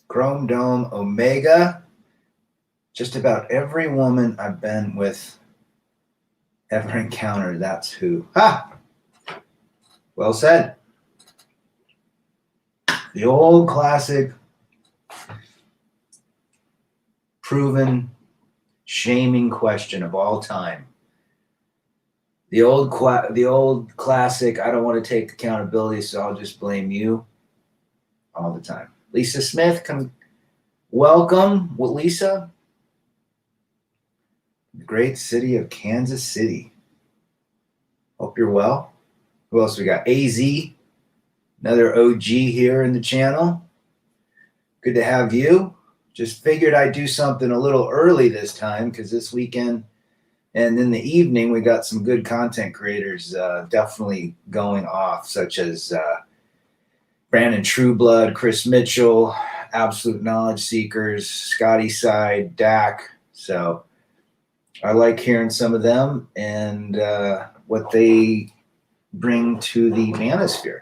Chrome Dome Omega. Just about every woman I've been with, ever encountered, that's who. Ha! Well said. The old classic, proven, shaming question of all time. The old classic, I don't want to take accountability, so I'll just blame you all the time. Lisa Smith, welcome. Well, Lisa, the great city of Kansas City. Hope you're well. Who else we got? AZ, another OG here in the channel. Good to have you. Just figured I'd do something a little early this time because this weekend and in the evening we got some good content creators definitely going off, such as Brandon Trueblood, Chris Mitchell, Absolute Knowledge Seekers, Scotty Side, Dak. So I like hearing some of them and what they bring to the manosphere.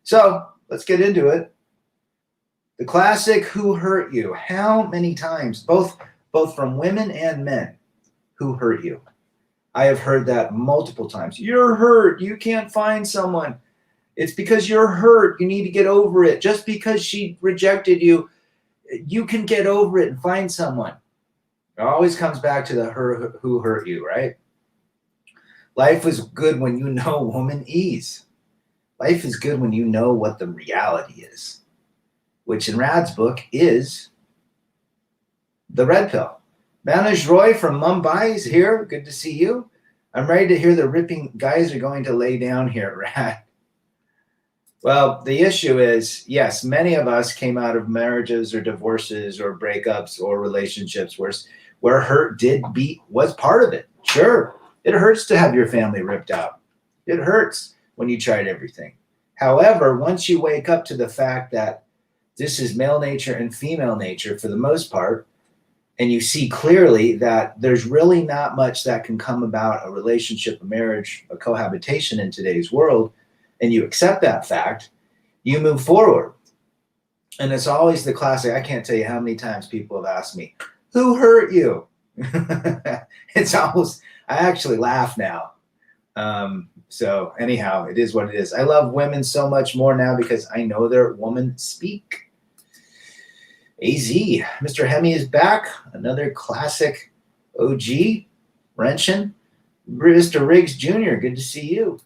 So let's get into it. The classic, who hurt you? How many times, both from women and men, who hurt you? I have heard that multiple times. You're hurt. You can't find someone. It's because you're hurt. You need to get over it. Just because she rejected you, you can get over it and find someone. It always comes back to the who hurt you, right? Life is good when you know woman-ese. Life is good when you know what the reality is, which in Rad's book is the red pill. Manoj Roy from Mumbai is here. Good to see you. I'm ready to hear the ripping guys are going to lay down here, Rad. Well, the issue is, yes, many of us came out of marriages or divorces or breakups or relationships where hurt was part of it. Sure, it hurts to have your family ripped out. It hurts when you tried everything. However, once you wake up to the fact that this is male nature and female nature for the most part, and you see clearly that there's really not much that can come about a relationship, a marriage, a cohabitation in today's world, and you accept that fact, you move forward. And it's always the classic. I can't tell you how many times people have asked me, who hurt you? It's almost, I actually laugh now. So anyhow, it is what it is. I love women so much more now because I know their woman speak. AZ, Mr. Hemi is back. Another classic OG, Wrenchen. Mr. Riggs Jr., good to see you.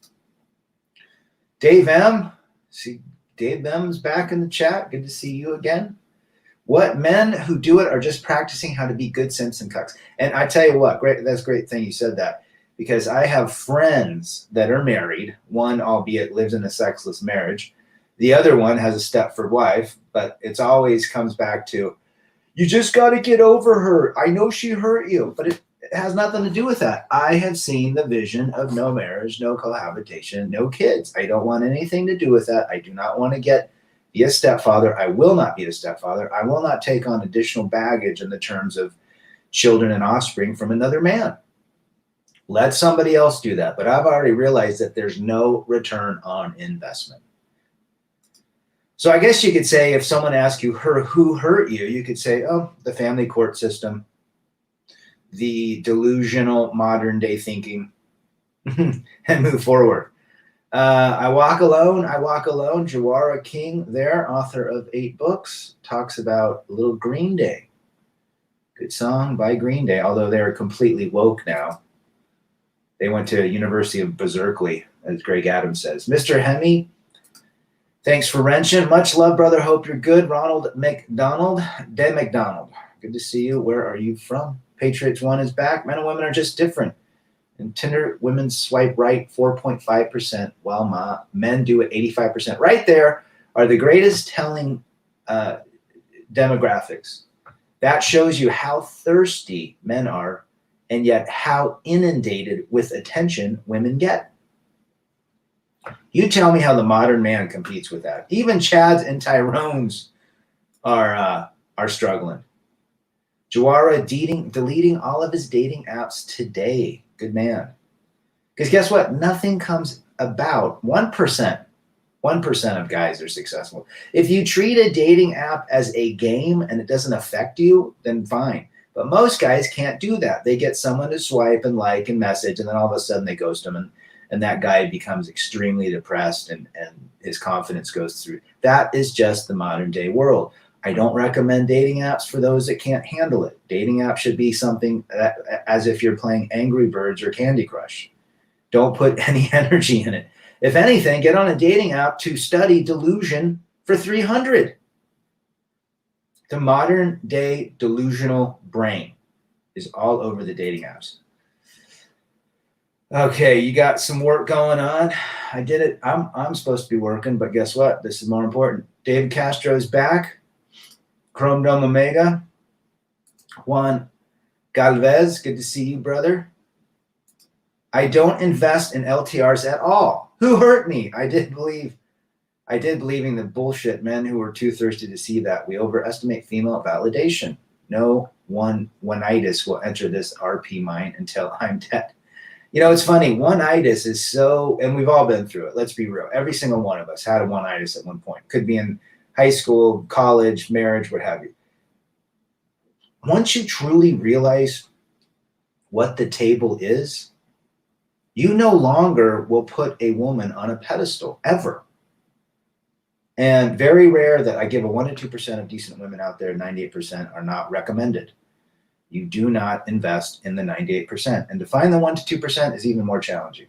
Dave M. See, Dave M's back in the chat. Good to see you again. What men who do it are just practicing how to be good Simpson cucks. And I tell you what, great. That's a great thing you said that, because I have friends that are married. One, albeit, lives in a sexless marriage. The other one has a Stepford wife, but it's always comes back to, you just got to get over her. I know she hurt you, but it has nothing to do with that. I have seen the vision of no marriage, no cohabitation, no kids. I don't want anything to do with that. I do not want to be a stepfather. I will not be a stepfather. I will not take on additional baggage in the terms of children and offspring from another man. Let somebody else do that. But I've already realized that there's no return on investment. So I guess you could say, if someone asks you who hurt you, you could say, oh, the family court system, the delusional modern day thinking, and move forward. I Walk Alone. Jawara King there, author of 8 books, talks about Little Green Day. Good song by Green Day, although they're completely woke now. They went to University of Berkeley, as Greg Adams says. Mr. Hemi, thanks for wrenching. Much love, brother. Hope you're good. Ronald McDonald, De McDonald. Good to see you. Where are you from? Patriots One is back. Men and women are just different. And Tinder, women swipe right 4.5%, while men do it 85%. Right there are the greatest telling demographics. That shows you how thirsty men are, and yet how inundated with attention women get. You tell me how the modern man competes with that. Even Chads and Tyrones are struggling. Jawara deleting all of his dating apps today. Good man. Because guess what? Nothing comes about. 1% 1% of guys are successful. If you treat a dating app as a game and it doesn't affect you, then fine. But most guys can't do that. They get someone to swipe and like and message, and then all of a sudden they ghost them, and that guy becomes extremely depressed, and his confidence goes through. That is just the modern day world. I don't recommend dating apps for those that can't handle it. Dating apps should be something as if you're playing Angry Birds or Candy Crush. Don't put any energy in it. If anything, get on a dating app to study delusion for 300. The modern day delusional brain is all over the dating apps. Okay, you got some work going on. I did it. I'm supposed to be working, but guess what? This is more important. David Castro's back. Chrome Dome Omega. Juan Galvez, good to see you, brother. I don't invest in LTRs at all. Who hurt me? I did believe in the bullshit men who were too thirsty to see that. We overestimate female validation. No one-itis will enter this RP mind until I'm dead. You know, it's funny. One-itis is so, and we've all been through it. Let's be real. Every single one of us had a one-itis at one point. Could be in high school, college, marriage, what have you. Once you truly realize what the table is, you no longer will put a woman on a pedestal, ever. And very rare that I give a 1 to 2% of decent women out there, 98% are not recommended. You do not invest in the 98%. And to find the 1 to 2% is even more challenging.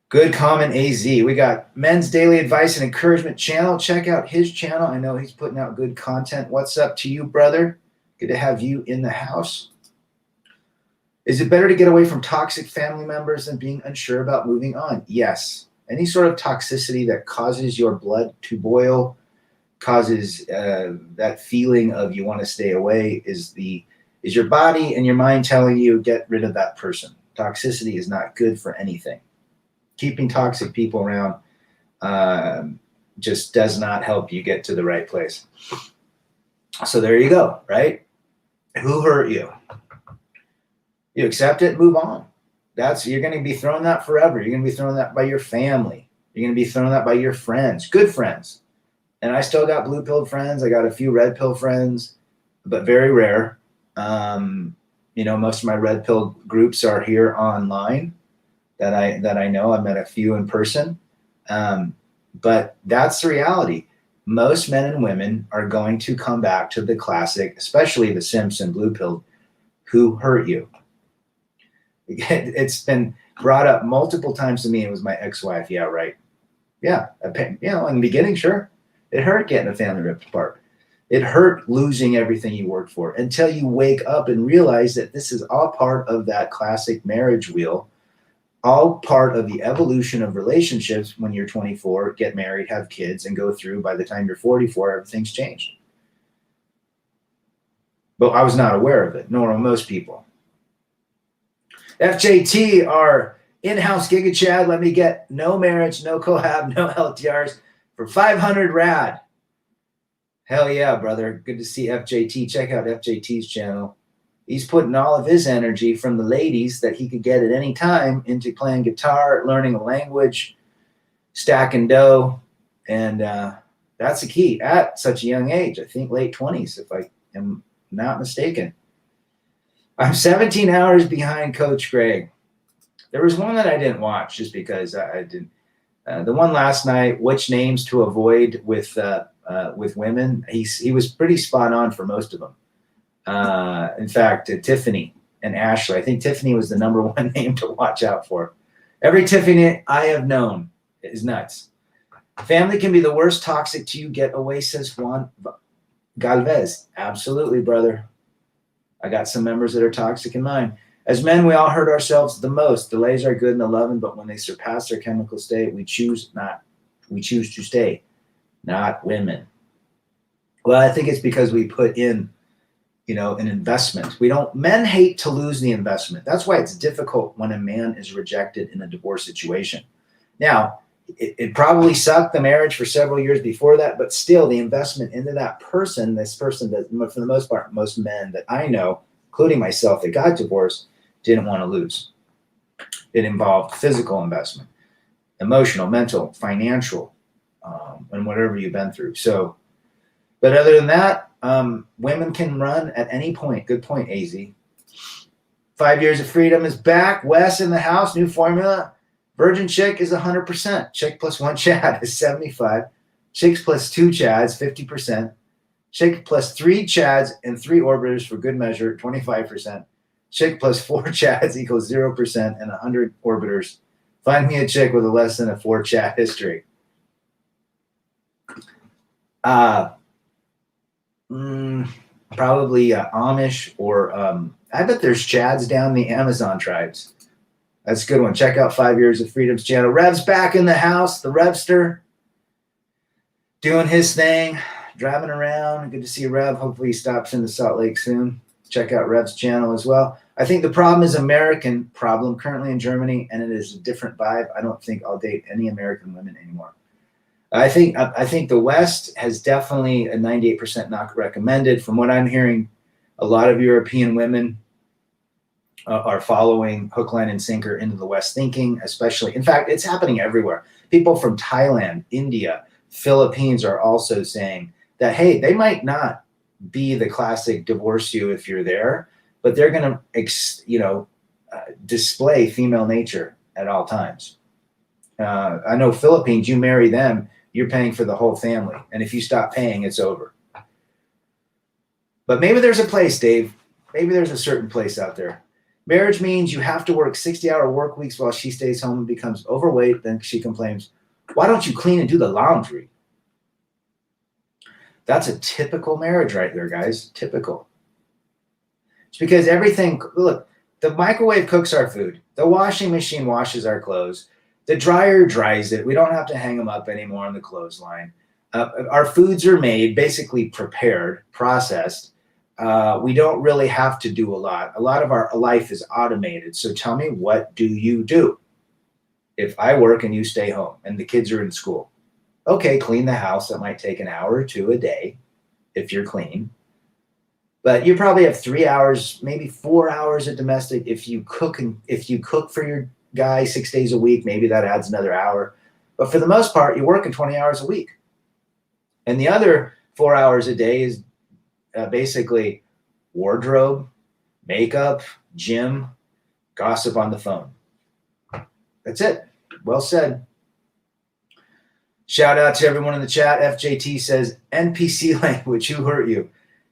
Good comment, AZ. We got Men's Daily Advice and Encouragement channel. Check out his channel. I know he's putting out good content. What's up to you, brother? Good to have you in the house. Is it better to get away from toxic family members than being unsure about moving on? Yes. Any sort of toxicity that causes your blood to boil, causes that feeling of you want to stay away, is your body and your mind telling you get rid of that person. Toxicity is not good for anything. Keeping toxic people around just does not help you get to the right place. So there you go, right? Who hurt you? You accept it, move on. You're going to be thrown that forever. You're going to be thrown that by your family. You're going to be thrown that by your friends, good friends. And I still got blue-pilled friends. I got a few red-pill friends, but very rare. Most of my red-pilled groups are here online that I know. I've met a few in person. But that's the reality. Most men and women are going to come back to the classic, especially the Simpson blue-pilled, who hurt you. It's been brought up multiple times to me. It was my ex-wife. Yeah, right. Yeah. In the beginning, sure. It hurt getting a family ripped apart. It hurt losing everything you worked for until you wake up and realize that this is all part of that classic marriage wheel, all part of the evolution of relationships. When you're 24, get married, have kids, and go through, by the time you're 44, everything's changed. But I was not aware of it, nor are most people. FJT, our in-house Giga Chad, let me get no marriage, no collab, no LTRs for 500 rad. Hell yeah, brother. Good to see FJT. Check out FJT's channel. He's putting all of his energy from the ladies that he could get at any time into playing guitar, learning a language, stacking dough. And that's the key at such a young age. I think late 20s, if I am not mistaken. I'm 17 hours behind Coach Greg. There was one that I didn't watch just because I didn't. The one last night, which names to avoid with women, he was pretty spot on for most of them. In fact, Tiffany and Ashley. I think Tiffany was the #1 name to watch out for. Every Tiffany I have known is nuts. Family can be the worst toxic to you. Get away, says Juan Galvez. Absolutely, brother. I got some members that are toxic in mine. As men, we all hurt ourselves the most. Delays are good in the loving, but when they surpass their chemical state, we choose to stay, not women. Well, I think it's because we put in, an investment. Men hate to lose the investment. That's why it's difficult when a man is rejected in a divorce situation. Now, it probably sucked the marriage for several years before that, but still the investment into that person, that, for the most part, most men that I know, including myself, that got divorced, didn't want to lose. It involved physical investment. emotional, mental, financial, and whatever you've been through. So, but other than that, women can run at any point. Good point, AZ. 5 years of freedom is back. Wes in the house, new formula. Virgin chick is 100%. Chick plus one Chad is 75. Chicks plus two Chads, 50%. Chick plus three Chads and three orbiters for good measure, 25%. Chick plus four Chads equals 0% and 100 orbiters. Find me a chick with a less than a 4 Chad history. Probably Amish or I bet there's Chads down the Amazon tribes. That's a good one. Check out 5 Years of Freedom's channel. Rev's back in the house, the Revster, doing his thing, driving around. Good to see Rev. Hopefully he stops into Salt Lake soon. Check out Rev's channel as well. I think the problem is American problem currently in Germany, and it is a different vibe. I don't think I'll date any American women anymore. I think the West has definitely a 98% not recommended. From what I'm hearing, a lot of European women are following hook, line, and sinker into the West thinking, especially. In fact, it's happening everywhere. People from Thailand, India, Philippines are also saying that, hey, they might not be the classic divorce you if you're there, but they're going to, display female nature at all times. I know Philippines, you marry them, you're paying for the whole family. And if you stop paying, it's over. But maybe there's a place, Dave. Maybe there's a certain place out there. Marriage means you have to work 60-hour work weeks while she stays home and becomes overweight. Then she complains, why don't you clean and do the laundry? That's a typical marriage right there, guys. Typical. It's because everything, look, the microwave cooks our food. The washing machine washes our clothes. The dryer dries it. We don't have to hang them up anymore on the clothesline. Our foods are made, basically prepared, processed. We don't really have to do a lot. A lot of our life is automated. So tell me, what do you do? If I work and you stay home and the kids are in school, okay, clean the house. That might take an hour or two a day if you're clean. But you probably have 3 hours, maybe 4 hours of domestic. If you cook for your guy 6 days a week, maybe that adds another hour. But for the most part, you're working 20 hours a week. And the other 4 hours a day is basically wardrobe, makeup, gym, gossip on the phone. That's it. Well said. Shout out to everyone in the chat. FJT says, NPC language, who hurt you?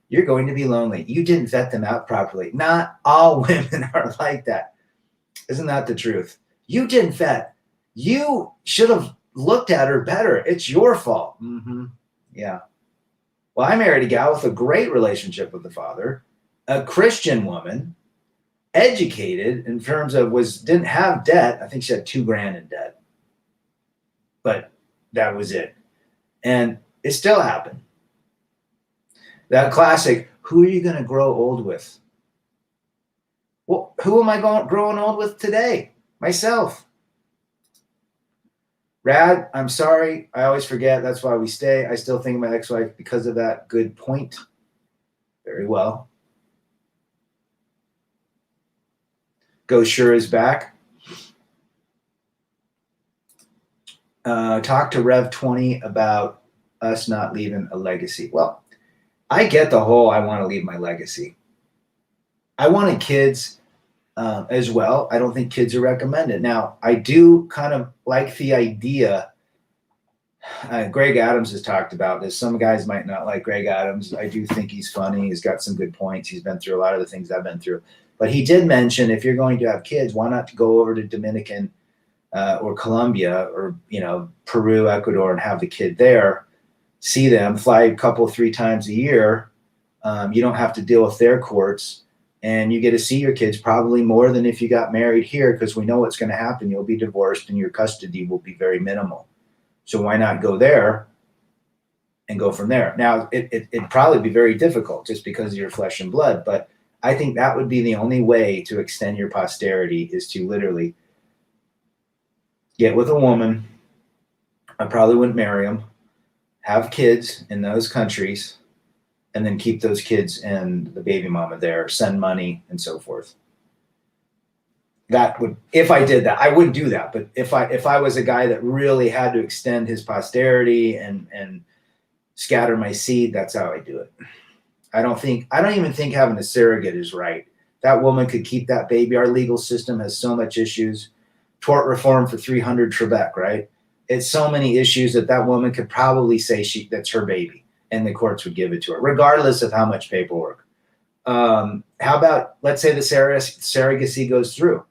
You're going to be lonely. You didn't vet them out properly. Not all women are like that. Isn't that the truth? You didn't vet. You should have looked at her better. It's your fault. Mm-hmm. Yeah. Well, I married a gal with a great relationship with the father, a Christian woman, educated in terms of didn't have debt. I think she had $2,000 in debt, but that was it. And it still happened. That classic, who are you going to grow old with? Well, who am I growing old with today? Myself. Rad, I'm sorry. I always forget. That's why we stay. I still think of my ex-wife because of that. Good point. Very well. Go Sure is back. Talk to Rev 20 about us not leaving a legacy. Well, I get the whole I want to leave my legacy. I wanted kids as well. I don't think kids are recommended. Now, I do kind of like the idea. Greg Adams has talked about this. Some guys might not like Greg Adams. I do think he's funny. He's got some good points. He's been through a lot of the things I've been through. But he did mention if you're going to have kids, why not go over to Dominican or Colombia or, Peru, Ecuador, and have the kid there. See them, fly a couple, 3 times a year. You don't have to deal with their courts, and you get to see your kids probably more than if you got married here, because we know what's going to happen. You'll be divorced and your custody will be very minimal. So why not go there and go from there? Now, it'd probably be very difficult just because of your flesh and blood, but I think that would be the only way to extend your posterity is to literally get with a woman. I probably wouldn't marry them. Have kids in those countries, and then keep those kids and the baby mama there, send money, and so forth. that would, if I did that, I wouldn't do that. But if I was a guy that really had to extend his posterity and scatter my seed, that's how I do it. I don't even think having a surrogate is right. That woman could keep that baby. Our legal system has so much issues. Tort reform for 300 Trebek, right? It's so many issues that woman could probably say that's her baby, and the courts would give it to her, regardless of how much paperwork. How about, let's say the surrogacy goes through.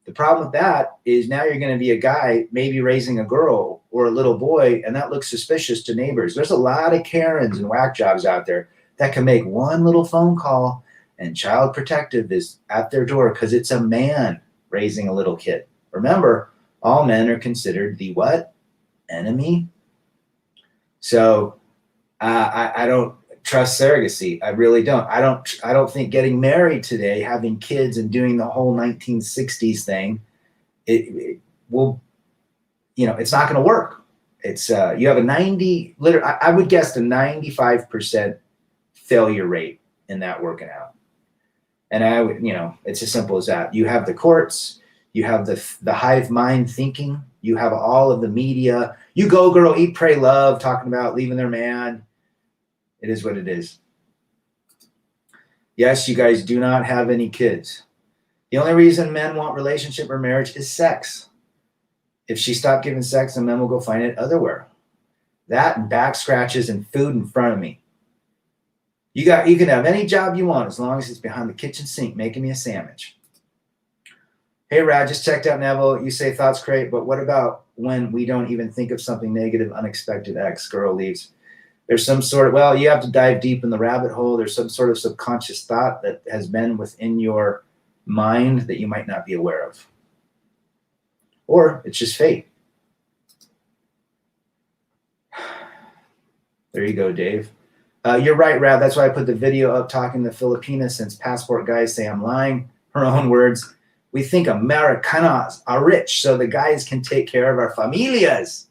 The problem with that is now you're going to be a guy maybe raising a girl or a little boy, and that looks suspicious to neighbors. There's a lot of Karens and whack jobs out there that can make one little phone call and Child Protective is at their door because it's a man raising a little kid. Remember, all men are considered the what? Enemy. So I don't trust surrogacy. I really don't. I don't think getting married today, having kids and doing the whole 1960s thing, it will, it's not going to work. It's you have I would guess a 95% failure rate in that working out. And I would, it's as simple as that. You have the courts, you have the hive mind thinking, you have all of the media. You go, girl, eat, pray, love, talking about leaving their man. It is what it is. Yes, you guys do not have any kids. The only reason men want relationship or marriage is sex. If she stopped giving sex, then men will go find it otherwhere. That and back scratches and food in front of me. You can have any job you want as long as it's behind the kitchen sink making me a sandwich. Hey, Rad, just checked out Neville. You say thoughts great, but what about when we don't even think of something negative, unexpected ex girl leaves? There's some sort of, you have to dive deep in the rabbit hole. There's some sort of subconscious thought that has been within your mind that you might not be aware of. Or it's just fate. There you go, Dave. You're right, Rad. That's why I put the video up talking to Filipina, since passport guys say I'm lying. Her own words. We think Americanos are rich, so the guys can take care of our familias.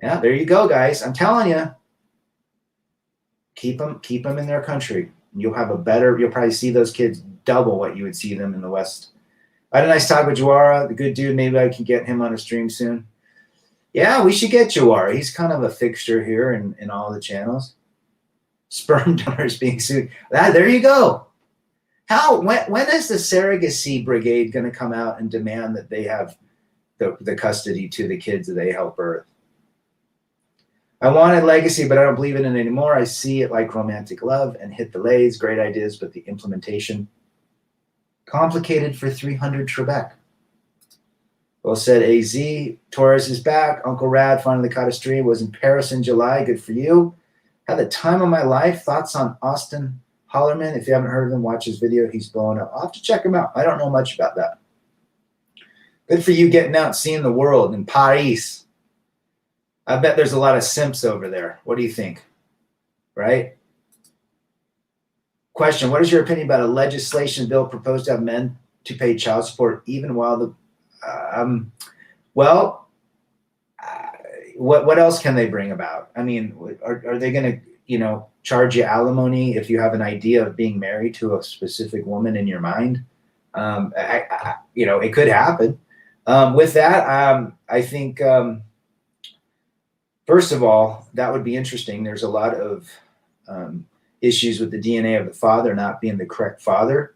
Yeah, there you go, guys. I'm telling you. Keep them in their country. You'll probably see those kids double what you would see them in the West. I had a nice talk with Jawara, the good dude. Maybe I can get him on a stream soon. Yeah, we should get Jawara. He's kind of a fixture here in all the channels. Sperm donors being sued. There you go. When is the surrogacy brigade going to come out and demand that they have the custody to the kids that they help birth? I wanted legacy, but I don't believe in it anymore. I see it like romantic love and hit the lays. Great ideas, but the implementation complicated for 300 Trebek. Well said, AZ. Torres is back. Uncle Rad finally caught a stream. Was in Paris in July. Good for you. Had the time of my life. Thoughts on Austin Hollerman? If you haven't heard of him, watch his video. He's blowing up. I'll have to check him out. I don't know much about that. Good for you getting out, seeing the world in Paris. I bet there's a lot of simps over there. What do you think? Right? Question, what is your opinion about a legislation bill proposed to have men to pay child support even while the what else can they bring about? I mean, are they going to, charge you alimony if you have an idea of being married to a specific woman in your mind? It could happen. With that, I think, first of all, that would be interesting. There's a lot of issues with the DNA of the father not being the correct father.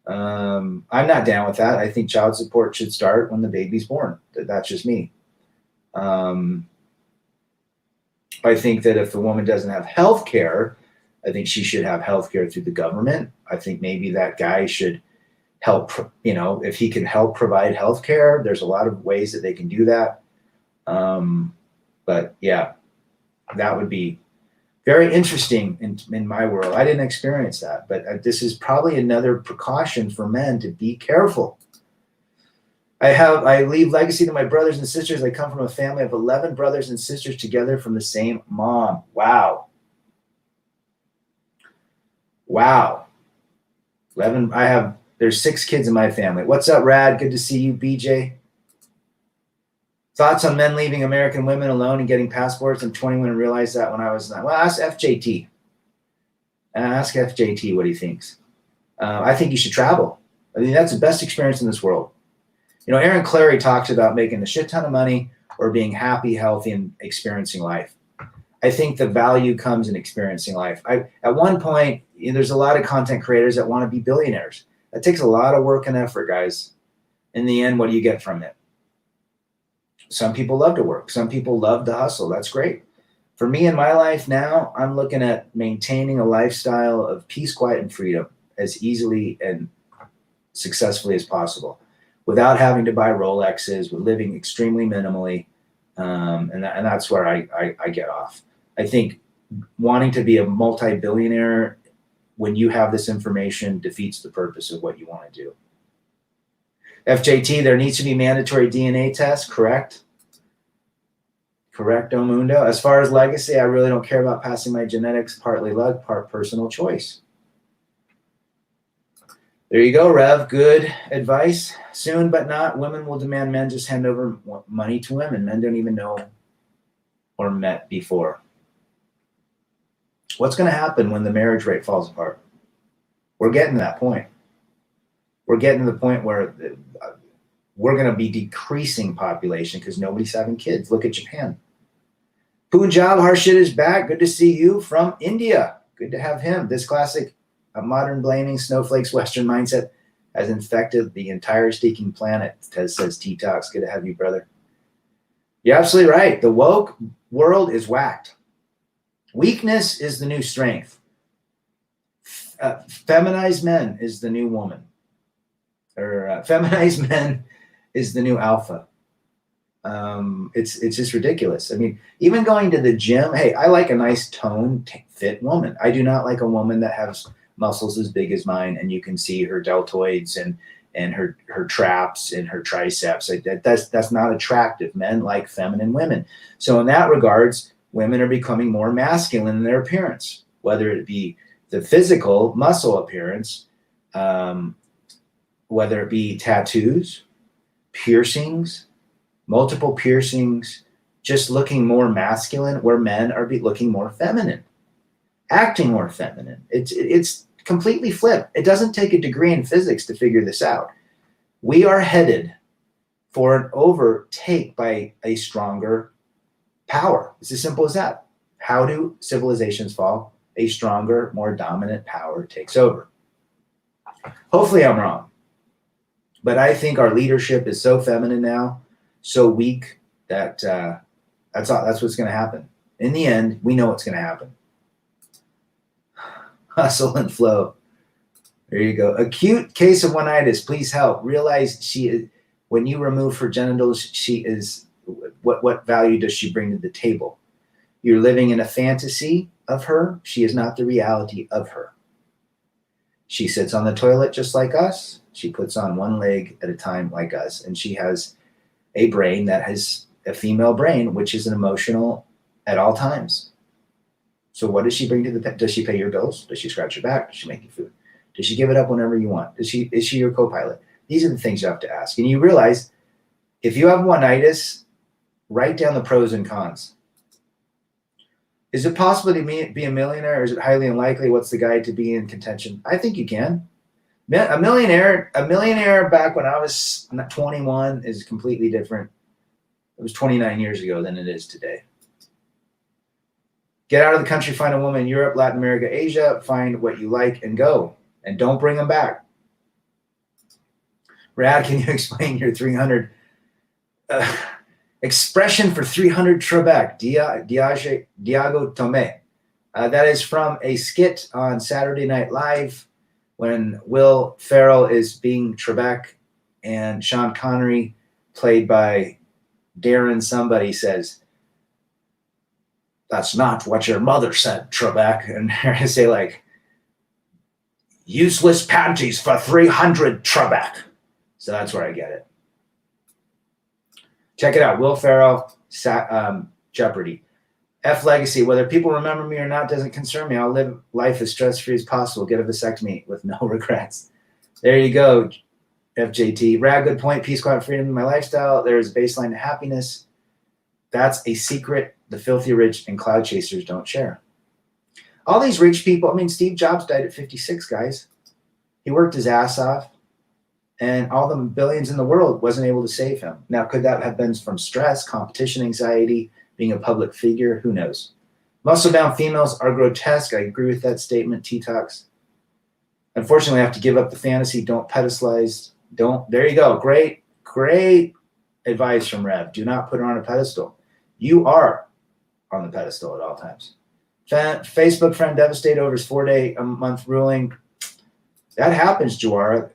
I'm not down with that. I think child support should start when the baby's born. That's just me. I think that if the woman doesn't have health care, I think she should have health care through the government. I think maybe that guy should help, if he can help provide health care. There's a lot of ways that they can do that. But yeah, that would be very interesting in my world. I didn't experience that, but this is probably another precaution for men to be careful. I leave legacy to my brothers and sisters. I come from a family of 11 brothers and sisters together from the same mom. Wow. 11. There's 6 kids in my family. What's up, Rad? Good to see you, BJ. Thoughts on men leaving American women alone and getting passports? I'm 21 and realized that when I was 9. Well, ask FJT. Ask FJT what he thinks. I think you should travel. I mean, that's the best experience in this world. You know, Aaron Clary talks about making a shit ton of money or being happy, healthy, and experiencing life. I think the value comes in experiencing life. At one point, there's a lot of content creators that want to be billionaires. That takes a lot of work and effort, guys. In the end, what do you get from it? Some people love to work. Some people love the hustle. That's great. For me in my life now, I'm looking at maintaining a lifestyle of peace, quiet, and freedom as easily and successfully as possible without having to buy Rolexes, with living extremely minimally. And that's where I get off. I think wanting to be a multi-billionaire when you have this information defeats the purpose of what you want to do. FJT, there needs to be mandatory DNA tests, correct? Correcto mundo. As far as legacy, I really don't care about passing my genetics, partly luck, part personal choice. There you go, Rev. Good advice. Soon but not, women will demand men just hand over money to women. Men don't even know or met before. What's going to happen when the marriage rate falls apart? We're getting to that point. We're getting to the point where we're going to be decreasing population because nobody's having kids. Look at Japan. Punjab Harshit is back. Good to see you from India. Good to have him. This classic modern blaming snowflakes Western mindset has infected the entire stinking planet, says T-Tox. Good to have you, brother. You're absolutely right. The woke world is whacked. Weakness is the new strength. Feminized men is the new woman. Or feminized men is the new alpha. It's just ridiculous. I mean, even going to the gym, hey, I like a nice toned, fit woman. I do not like a woman that has muscles as big as mine and you can see her deltoids and her traps and her triceps. Like that's not attractive. Men like feminine women. So in that regards, women are becoming more masculine in their appearance, whether it be the physical muscle appearance, whether it be tattoos, piercings, multiple piercings, just looking more masculine, where men are looking more feminine, acting more feminine. It's completely flipped. It doesn't take a degree in physics to figure this out. We are headed for an overtake by a stronger power. It's as simple as that. How do civilizations fall? A stronger, more dominant power takes over. Hopefully I'm wrong. But I think our leadership is so feminine now, so weak, that that's what's going to happen. In the end, we know what's going to happen. Hustle and flow. There you go. Acute case of one-itis. Please help. Realize she is, when you remove her genitals, she is, what value does she bring to the table? You're living in a fantasy of her. She is not the reality of her. She sits on the toilet just like us. She puts on one leg at a time like us. And she has a brain that has a female brain, which is an emotional at all times. So what does she bring to the, does she pay your bills? Does she scratch your back? Does she make you food? Does she give it up whenever you want? Is she your co-pilot? These are the things you have to ask. And you realize if you have one-itis, write down the pros and cons. Is it possible to be a millionaire, or is it highly unlikely? What's the guide to be in contention? I think you can. A millionaire back when I was 21 is completely different. It was 29 years ago than it is today. Get out of the country, find a woman in Europe, Latin America, Asia, find what you like and go. And don't bring them back. Rad, can you explain your 300 expression for 300 Trebek, Diago Tome? That is from a skit on Saturday Night Live when Will Ferrell is being Trebek and Sean Connery, played by Darren somebody, says, "That's not what your mother said, Trebek." And I say, like, "Useless panties for 300 Trebek." So that's where I get it. Check it out. Will Ferrell, Jeopardy. F legacy. Whether people remember me or not doesn't concern me. I'll live life as stress-free as possible. Get a vasectomy with no regrets. There you go, FJT. Rad, good point. Peace, quiet, freedom in my lifestyle. There's a baseline to happiness. That's a secret the filthy rich and cloud chasers don't share. All these rich people, I mean, Steve Jobs died at 56, guys. He worked his ass off. and all the billions in the world wasn't able to save him. Now, could that have been from stress, competition anxiety, being a public figure? Who knows? Muscle-bound females are grotesque. I agree with that statement, T-Tox. Unfortunately, I have to give up the fantasy. Don't pedestalize. There you go. Great advice from Rev. Do not put her on a pedestal. You are on the pedestal at all times. Facebook friend devastated over his 4-day-a-month ruling. That happens, Jawara,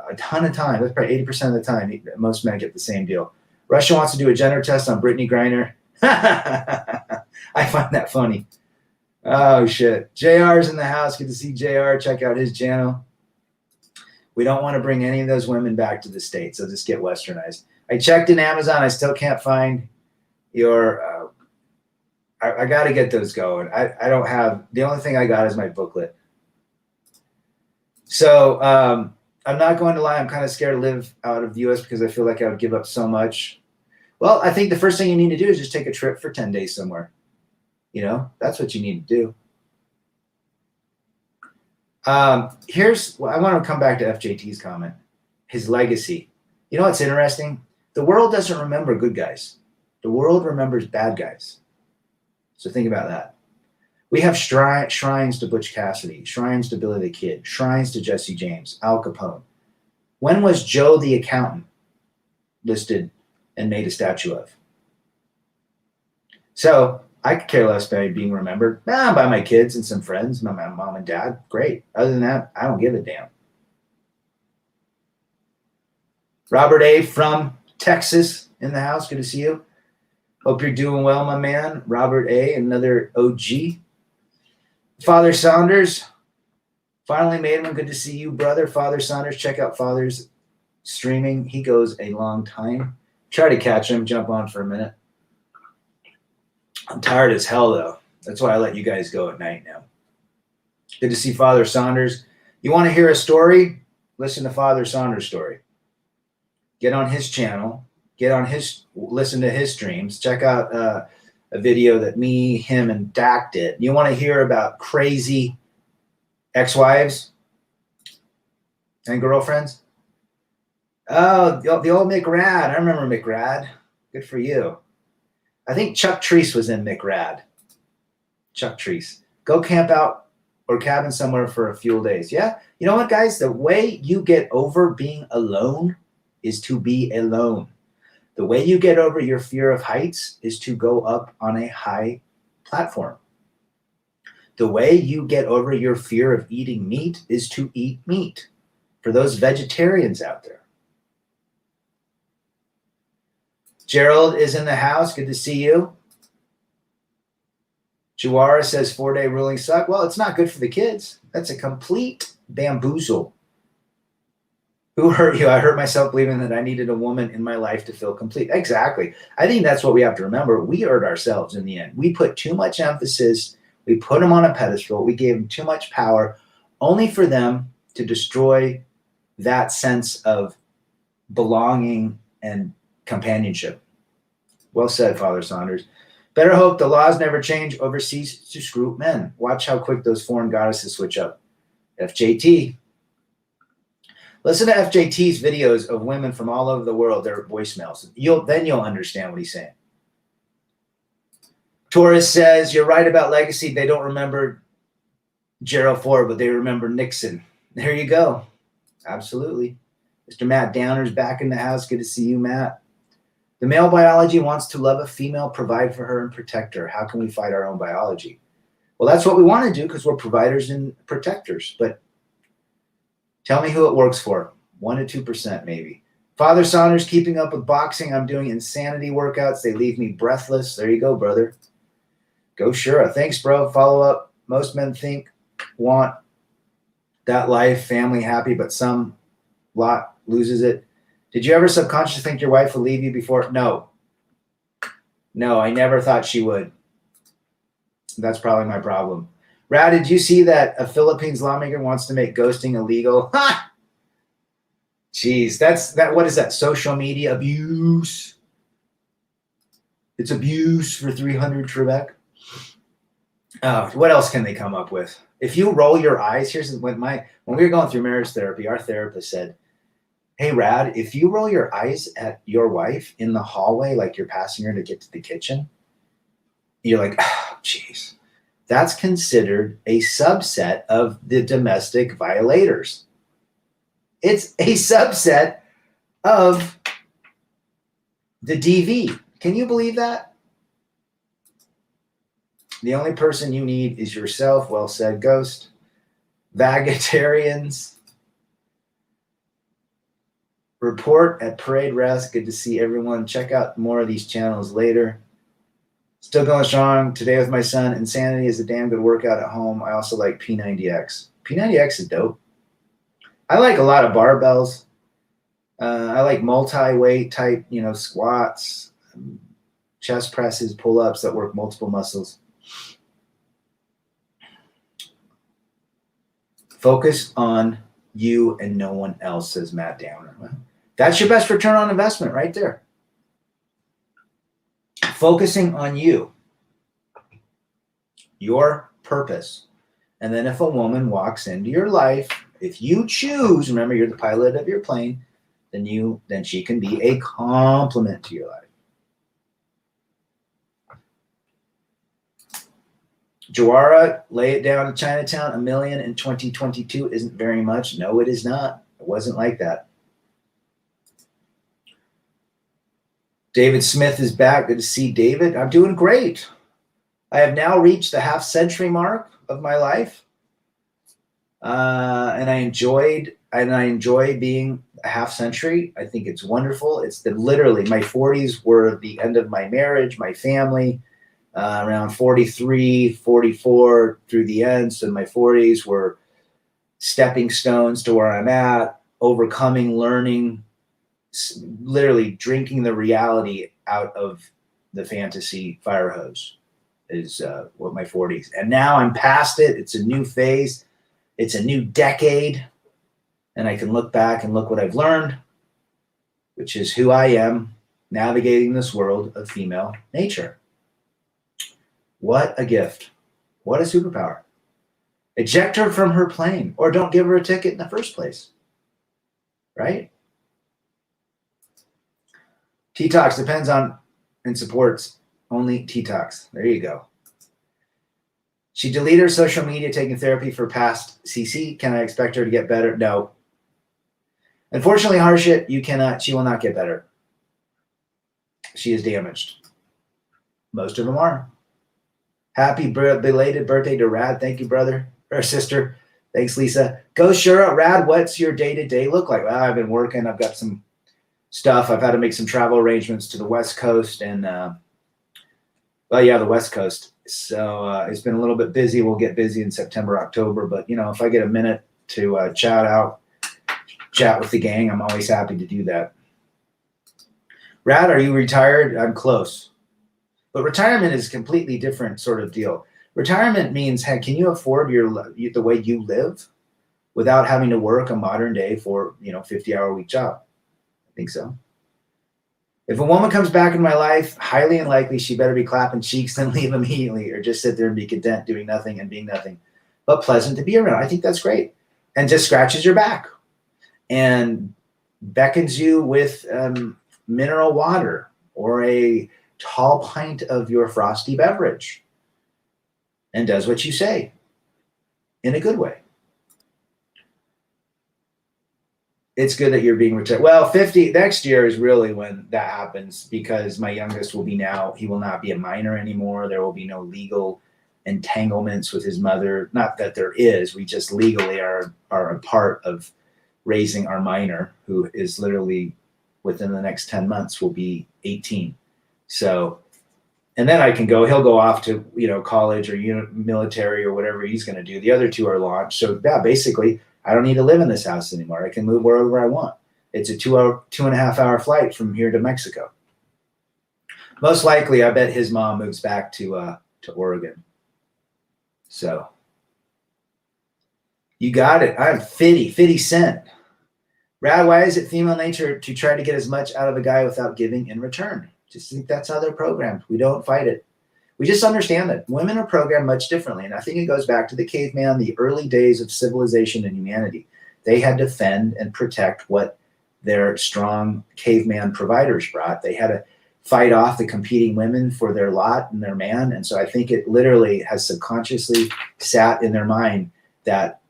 a ton of time. That's probably 80% of the time. Most men get the same deal. Russia wants to do a gender test on Brittany Griner. I find that funny. Oh, shit. JR's in the house. Good to see JR. Check out his channel. We don't want to bring any of those women back to the States. They'll just get westernized. I checked in Amazon. I still can't find your I got to get those going. I don't have, the only thing I got is my booklet. So I'm not going to lie. I'm kind of scared to live out of the U.S. because I feel like I would give up so much. Well, I think the first thing you need to do is just take a trip for 10 days somewhere. You know, that's what you need to do. I want to come back to FJT's comment, his legacy. You know what's interesting? The world doesn't remember good guys. The world remembers bad guys. So think about that. We have shrines to Butch Cassidy, shrines to Billy the Kid, shrines to Jesse James, Al Capone. When was Joe the accountant listed and made a statue of? So I could care less about being remembered. By my kids and some friends, my mom and dad. Great. Other than that, I don't give a damn. Robert A. from Texas in the house. Good to see you. Hope you're doing well, my man. Robert A., another OG. Father Saunders. Finally made him. Good to see you, brother. Father Saunders. Check out Father's streaming. He goes a long time. Try to catch him. Jump on for a minute. I'm tired as hell, though. That's why I let you guys go at night now. Good to see Father Saunders. You want to hear a story? Listen to Father Saunders' story. Get on his channel. Listen to his streams. Check out a video that me, him, and Dak did. You want to hear about crazy ex-wives and girlfriends? Oh, the old McRad. I remember McRad. Good for you. I think Chuck Treese was in McRad. Chuck Treese. Go camp out or cabin somewhere for a few days. Yeah. You know what, guys? The way you get over being alone is to be alone. The way you get over your fear of heights is to go up on a high platform. The way you get over your fear of eating meat is to eat meat. For those vegetarians out there. Gerald is in the house. Good to see you. Jawara says 4-day ruling suck. Well, it's not good for the kids. That's a complete bamboozle. Who hurt you? I hurt myself believing that I needed a woman in my life to feel complete. Exactly. I think that's what we have to remember. We hurt ourselves in the end. We put too much emphasis. We put them on a pedestal. We gave them too much power only for them to destroy that sense of belonging and companionship. Well said, Father Saunders. Better hope the laws never change overseas to screw men. Watch how quick those foreign goddesses switch up. FJT. Listen to FJT's videos of women from all over the world, their voicemails. Then you'll understand what he's saying. Torres says, you're right about legacy. They don't remember Gerald Ford, but they remember Nixon. There you go. Absolutely. Mr. Matt Downer's back in the house. Good to see you, Matt. The male biology wants to love a female, provide for her, and protect her. How can we fight our own biology? Well, that's what we want to do because we're providers and protectors. But tell me who it works for. 1% to 2% maybe. Father Saunders, keeping up with boxing. I'm doing insanity workouts. They leave me breathless. There you go, brother. Go Shura. Thanks, bro. Follow up. Most men want that life, family, happy, but some lot loses it. Did you ever subconsciously think your wife would leave you before? No. No, I never thought she would. That's probably my problem. Rad, did you see that a Philippines lawmaker wants to make ghosting illegal? Ha! Jeez, what is that? Social media abuse. It's abuse for 300, Trebek. What else can they come up with? If you roll your eyes, here's when we were going through marriage therapy, our therapist said, Hey, Rad, if you roll your eyes at your wife in the hallway, like you're passing her to get to the kitchen, you're like, oh, geez, that's considered a subset of the domestic violators. It's a subset of the DV. Can you believe that? The only person you need is yourself. Well said, Ghost. Vegetarians. Report at Parade Rest. Good to see everyone. Check out more of these channels later. Still going strong today with my son. Insanity is a damn good workout at home. I also like P90X. P90X is dope. I like a lot of barbells. I like multi-weight type, squats, chest presses, pull-ups that work multiple muscles. Focus on you and no one else, says Matt Downer. That's your best return on investment right there. Focusing on you, your purpose. And then if a woman walks into your life, if you choose, remember you're the pilot of your plane, then she can be a complement to your life. Jawara, lay it down in Chinatown. $1 million in 2022 isn't very much. No, it is not. It wasn't like that. David Smith is back. Good to see David. I'm doing great. I have now reached the half-century mark of my life, and I enjoy being a half century. I think it's wonderful. It's literally my 40s were the end of my marriage, my family. Around 43, 44 through the end. So my 40s were stepping stones to where I'm at, overcoming, learning, literally drinking the reality out of the fantasy fire hose is what my 40s. And now I'm past it. It's a new phase. It's a new decade. And I can look back and look what I've learned, which is who I am navigating this world of female nature. What a gift. What a superpower. Eject her from her plane or don't give her a ticket in the first place. Right? T-Tox depends on and supports only T-Tox. There you go. She deleted her social media, taking therapy for past CC. Can I expect her to get better? No. Unfortunately, Harshit, you cannot. She will not get better. She is damaged. Most of them are. Happy belated birthday to Rad. Thank you, brother or sister. Thanks, Lisa. Go Shura. Rad, what's your day-to-day look like? Well, I've been working. I've got some stuff. I've had to make some travel arrangements to the West Coast and, the West Coast. So it's been a little bit busy. We'll get busy in September, October. But, if I get a minute to chat with the gang, I'm always happy to do that. Rad, are you retired? I'm close. But retirement is a completely different sort of deal. Retirement means, can you afford the way you live without having to work a modern day 50-hour-week job? I think so. If a woman comes back in my life, highly unlikely she better be clapping cheeks and leave immediately or just sit there and be content doing nothing and being nothing, but pleasant to be around. I think that's great. And just scratches your back and beckons you with mineral water or a tall pint of your frosty beverage and does what you say in a good way. It's good that you're being retired. Well, 50 next year is really when that happens because my youngest he will not be a minor anymore. There will be no legal entanglements with his mother. Not that there is, we just legally are a part of raising our minor, who is literally within the next 10 months will be 18. So, and then he'll go off to, college or military or whatever he's going to do. The other two are launched. So yeah, basically I don't need to live in this house anymore. I can move wherever I want. It's a 2.5 hour flight from here to Mexico. Most likely, I bet his mom moves back to Oregon. So you got it. I'm 50 Cent. Rad, why is it female nature to try to get as much out of a guy without giving in return? Just think that's how they're programmed. We don't fight it. We just understand that women are programmed much differently. And I think it goes back to the caveman, the early days of civilization and humanity. They had to defend and protect what their strong caveman providers brought. They had to fight off the competing women for their lot and their man. And so I think it literally has subconsciously sat in their mind that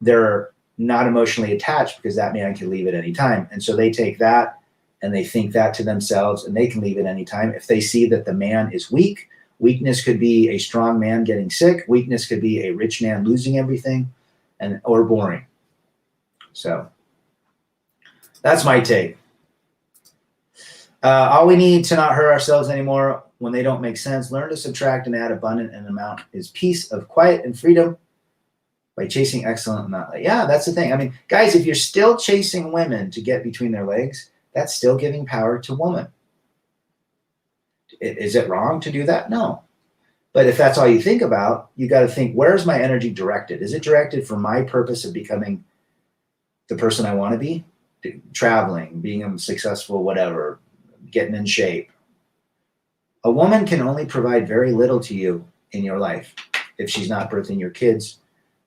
they're not emotionally attached because that man can leave at any time. And so they take that and they think that to themselves, and they can leave at any time. If they see that the man is weak, weakness could be a strong man getting sick. Weakness could be a rich man losing everything, or boring. So that's my take. All we need to not hurt ourselves anymore when they don't make sense. Learn to subtract and add abundant and amount is peace of quiet and freedom by chasing excellent and not. Yeah, that's the thing. I mean, guys, if you're still chasing women to get between their legs, that's still giving power to woman. Is it wrong to do that? No. But if that's all you think about, you got to think, where's my energy directed? Is it directed for my purpose of becoming the person I want to be? Traveling, being a successful, whatever, getting in shape. A woman can only provide very little to you in your life if she's not birthing your kids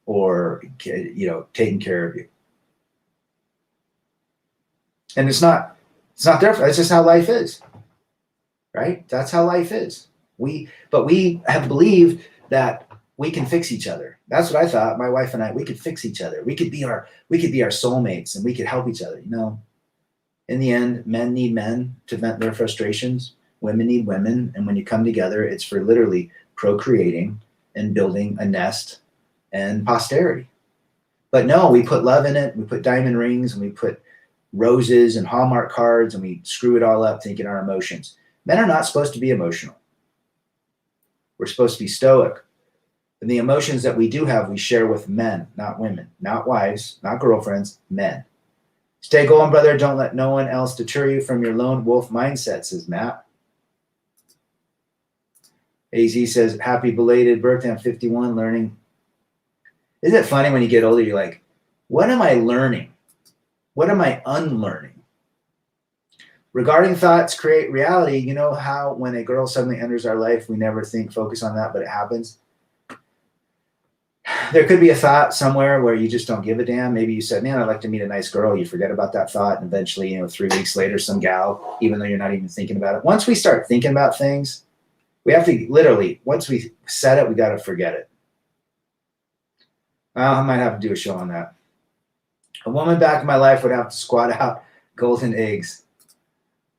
or, taking care of you. And it's not their fault. It's just how life is, right? That's how life is. But we have believed that we can fix each other. That's what I thought. My wife and I, we could fix each other. We could be our soulmates, and we could help each other. In the end, men need men to vent their frustrations. Women need women. And when you come together, it's for literally procreating and building a nest and posterity. But no, we put love in it. We put diamond rings, and we put roses and Hallmark cards, and we screw it all up thinking our emotions. Men are not supposed to be emotional. We're supposed to be stoic. And the emotions that we do have, we share with men, not women, not wives, not girlfriends, men. Stay going, brother. Don't let no one else deter you from your lone wolf mindset, says Matt. AZ says, happy belated birthday. I'm 51, learning. Isn't it funny when you get older, you're like, what am I learning? What am I unlearning? Regarding thoughts create reality. You know how when a girl suddenly enters our life, we never focus on that, but it happens? There could be a thought somewhere where you just don't give a damn. Maybe you said, man, I'd like to meet a nice girl. You forget about that thought. And eventually, 3 weeks later, some gal, even though you're not even thinking about it. Once we start thinking about things, we have to literally, once we set it, we got to forget it. Well, I might have to do a show on that. A woman back in my life would have to squat out golden eggs.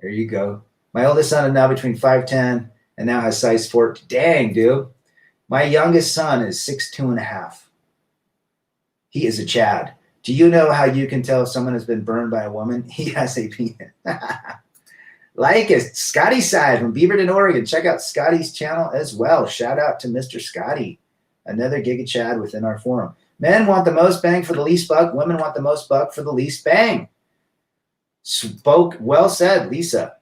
There you go. My oldest son is now between 5'10" and now has size 4. Dang, dude. My youngest son is 6'2.5". He is a Chad. Do you know how you can tell if someone has been burned by a woman? He has a penis. Like it. Scotty Side from Beaverton, Oregon. Check out Scotty's channel as well. Shout out to Mr. Scotty. Another Giga Chad within our forum. Men want the most bang for the least buck. Women want the most buck for the least bang. Spoke well said, Lisa.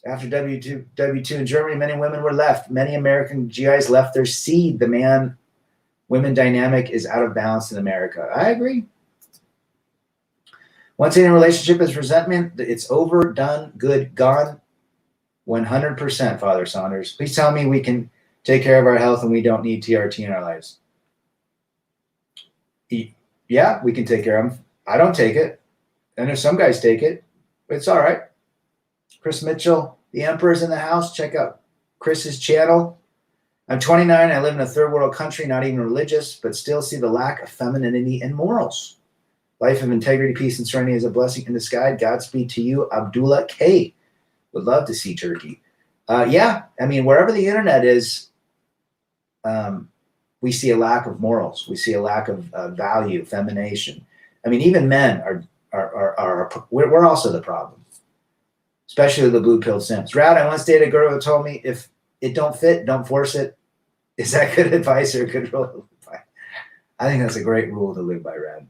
After W2 in Germany, many women were left. Many American GIs left their seed. The man-women dynamic is out of balance in America. I agree. Once in a relationship is resentment, it's over, done, good, gone. 100%, Father Saunders. Please tell me we can take care of our health and we don't need TRT in our lives. Yeah, we can take care of them. I don't take it. And if some guys take it, it's all right. Chris Mitchell, the Emperor's in the house. Check out Chris's channel. I'm 29. I live in a third world country, not even religious, but still see the lack of femininity and morals. Life of integrity, peace, and serenity is a blessing in disguise. Godspeed to you, Abdullah K. Would love to see Turkey. Yeah, I mean, wherever the internet is, we see a lack of morals. We see a lack of value, femination. I mean, even men we're also the problem, especially the blue pill simps. Rad, I once dated a girl who told me, if it don't fit, don't force it. Is that good advice or a good rule to live by? I think that's a great rule to live by, Rad.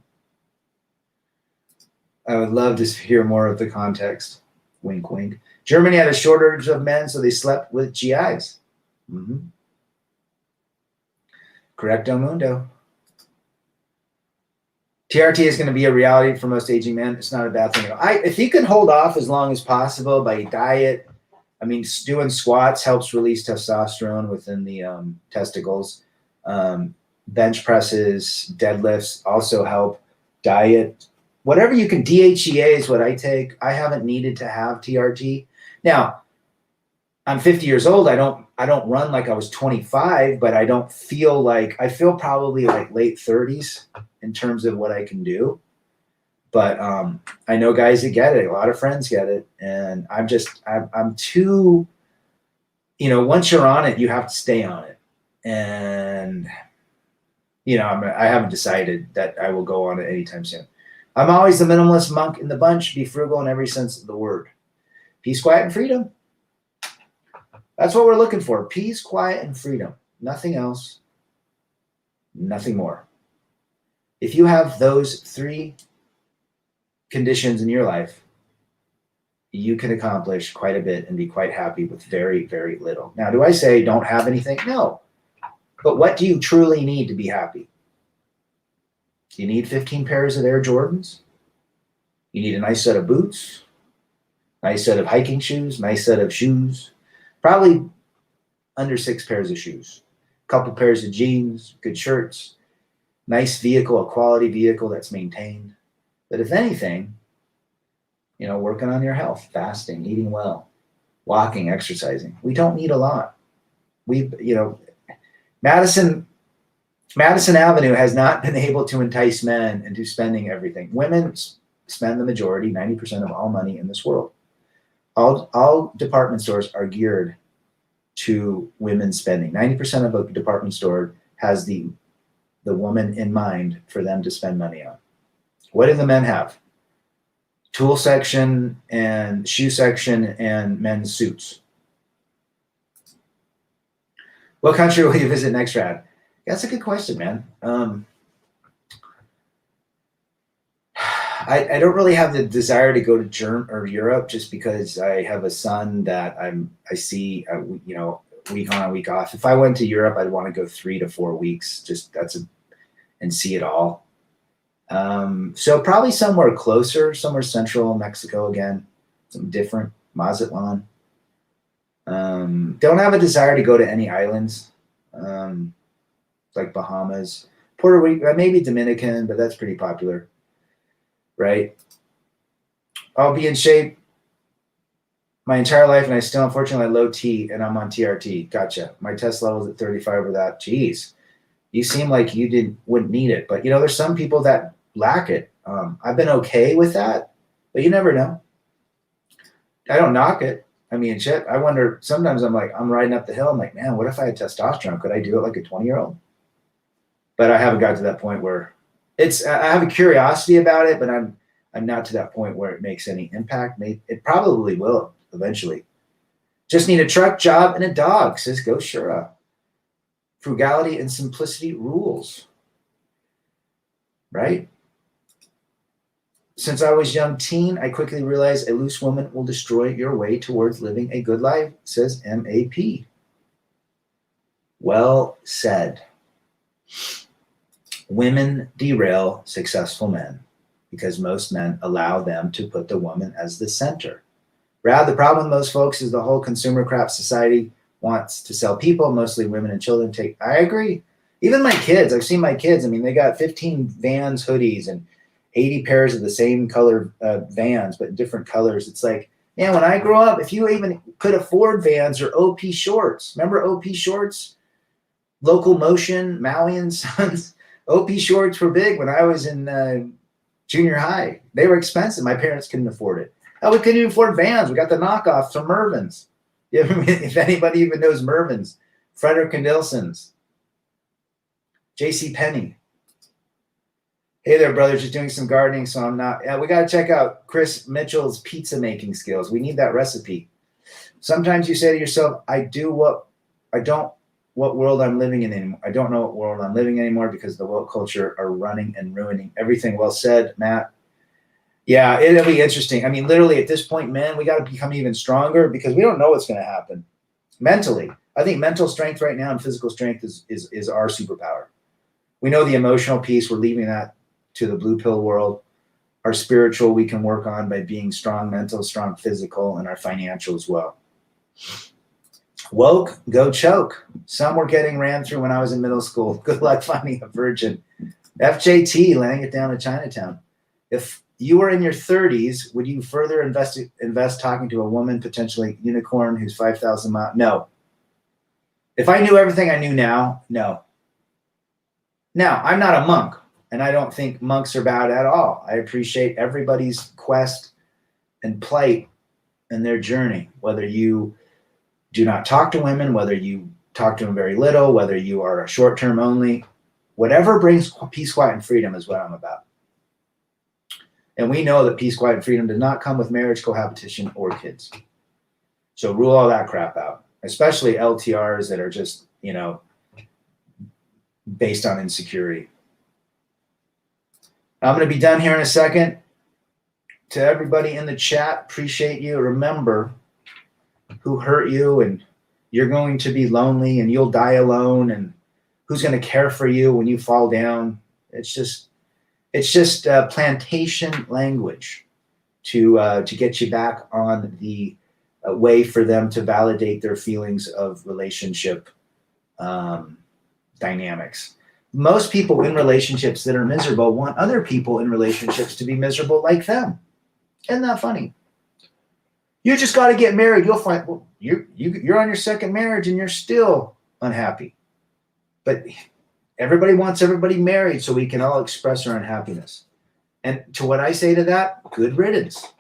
I would love to hear more of the context. Wink, wink. Germany had a shortage of men, so they slept with GIs. Mm-hmm. Correcto mundo. TRT is going to be a reality for most aging men. It's not a bad thing at all. If you can hold off as long as possible by diet, I mean, doing squats helps release testosterone within the testicles. Bench presses, deadlifts also help. Diet, whatever you can. DHEA is what I take. I haven't needed to have TRT. Now, I'm 50 years old. I don't run like I was 25, but I don't feel like, I feel probably like late 30s in terms of what I can do. But I know guys that get it. A lot of friends get it. And I'm too, once you're on it, you have to stay on it. And, I haven't decided that I will go on it anytime soon. I'm always the minimalist monk in the bunch, be frugal in every sense of the word. Peace, quiet, and freedom. That's what we're looking for. Peace, quiet, and freedom. Nothing else. Nothing more. If you have those 3 conditions in your life, you can accomplish quite a bit and be quite happy with very, very little. Now, do I say don't have anything? No. But what do you truly need to be happy? Do you need 15 pairs of Air Jordans? You need a nice set of boots, nice set of hiking shoes, nice set of shoes, probably under 6 pairs of shoes, a couple pairs of jeans, good shirts, nice vehicle, a quality vehicle that's maintained. But if anything, working on your health, fasting, eating well, walking, exercising. We don't need a lot. Madison Avenue has not been able to entice men into spending everything. Women spend the majority, 90% of all money in this world. All department stores are geared to women spending. 90% of a department store has the woman in mind for them to spend money on. What do the men have? Tool section and shoe section and men's suits. What country will you visit next, Rad? That's a good question, man. I don't really have the desire to go to Germany or Europe just because I have a son that I see, week on, week off. If I went to Europe, I'd want to go 3 to 4 weeks, and see it all. So probably somewhere closer, somewhere central Mexico again, something different, Mazatlan. Don't have a desire to go to any islands, like Bahamas, Puerto Rico, maybe Dominican, but that's pretty popular, right? I'll be in shape my entire life, and I still, unfortunately, low T, and I'm on TRT. Gotcha. My test level's at 35 or that. Jeez, you seem like you wouldn't need it, but there's some people that lack it. I've been okay with that, but you never know. I don't knock it. I mean, shit, I wonder, sometimes I'm riding up the hill. I'm like, man, what if I had testosterone? Could I do it like a 20-year-old? But I haven't got to that point where I have a curiosity about it, but I'm not to that point where it makes any impact. It probably will eventually. Just need a truck, job, and a dog, says Go Shura. Frugality and simplicity rules. Right? Since I was young teen, I quickly realized a loose woman will destroy your way towards living a good life, says MAP. Well said. Women derail successful men because most men allow them to put the woman as the center. Rather, the problem with most folks is the whole consumer crap society wants to sell people, mostly women and children. I agree. Even my kids, I've seen my kids. I mean, they got 15 Vans hoodies and 80 pairs of the same color Vans, but in different colors. It's like, man, when I grow up, if you even could afford Vans or OP shorts, remember OP shorts? Local Motion, Maui and Sons. OP shorts were big when I was in junior high. They were expensive. My parents couldn't afford it. Oh, we couldn't even afford Vans. We got the knockoffs from Mervyn's. If anybody even knows Mervyn's, Frederick and Nilsson's, J.C. Penney. Hey there, brother. Just doing some gardening, so I'm not. We got to check out Chris Mitchell's pizza making skills. We need that recipe. Sometimes you say to yourself, what world I'm living in anymore. I don't know what world I'm living in anymore because the woke culture are running and ruining everything. Well said, Matt. Yeah, it'll be interesting. I mean, literally at this point, man, we got to become even stronger because we don't know what's going to happen mentally. I think mental strength right now and physical strength is our superpower. We know the emotional piece. We're leaving that to the blue pill world. Our spiritual we can work on by being strong mental, strong physical, and our financial as well. Woke, go choke. Some were getting ran through when I was in middle school. Good luck finding a virgin. FJT, laying it down in Chinatown. If you were in your 30s, would you further invest talking to a woman, potentially unicorn, who's 5,000 miles? No. If I knew everything I knew now, no. Now, I'm not a monk, and I don't think monks are bad at all. I appreciate everybody's quest and plight and their journey, whether you do not talk to women, whether you talk to them very little, whether you are a short-term only. Whatever brings peace, quiet, and freedom is what I'm about. And we know that peace, quiet, and freedom does not come with marriage, cohabitation, or kids. So rule all that crap out, especially LTRs that are just, based on insecurity. I'm going to be done here in a second. To everybody in the chat, appreciate you. Remember who hurt you, and you're going to be lonely and you'll die alone, and who's going to care for you when you fall down. It's just plantation language to get you back on the way for them to validate their feelings of relationship dynamics. Most people in relationships that are miserable want other people in relationships to be miserable like them. Isn't that funny? You just got to get married. You'll find, well, you're on your second marriage and you're still unhappy. But everybody wants everybody married so we can all express our unhappiness. And to what I say to that, good riddance.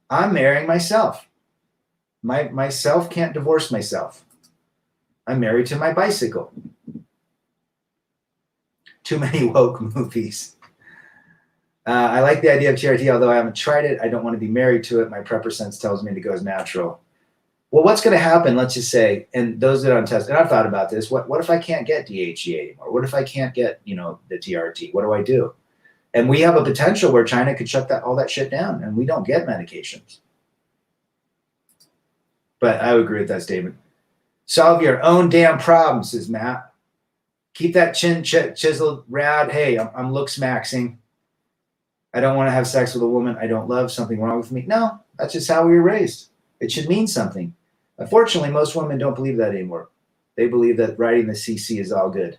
I'm marrying myself. Myself can't divorce myself. I'm married to my bicycle. Too many woke movies. I like the idea of TRT, although I haven't tried it. I don't want to be married to it. My prepper sense tells me to go as natural. Well, what's going to happen, let's just say, and those that are on test, and I've thought about this, what if I can't get DHEA anymore? What if I can't get, the TRT? What do I do? And we have a potential where China could shut all that shit down, and we don't get medications. But I would agree with that statement. Solve your own damn problems, says Matt. Keep that chin chiseled, rad. Hey, I'm looks maxing. I don't want to have sex with a woman I don't love. Something wrong with me? No, that's just how we were raised. It should mean something. Unfortunately, most women don't believe that anymore. They believe that writing the CC is all good.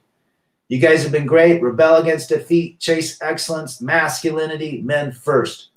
You guys have been great. Rebel against defeat. Chase excellence. Masculinity. Men first.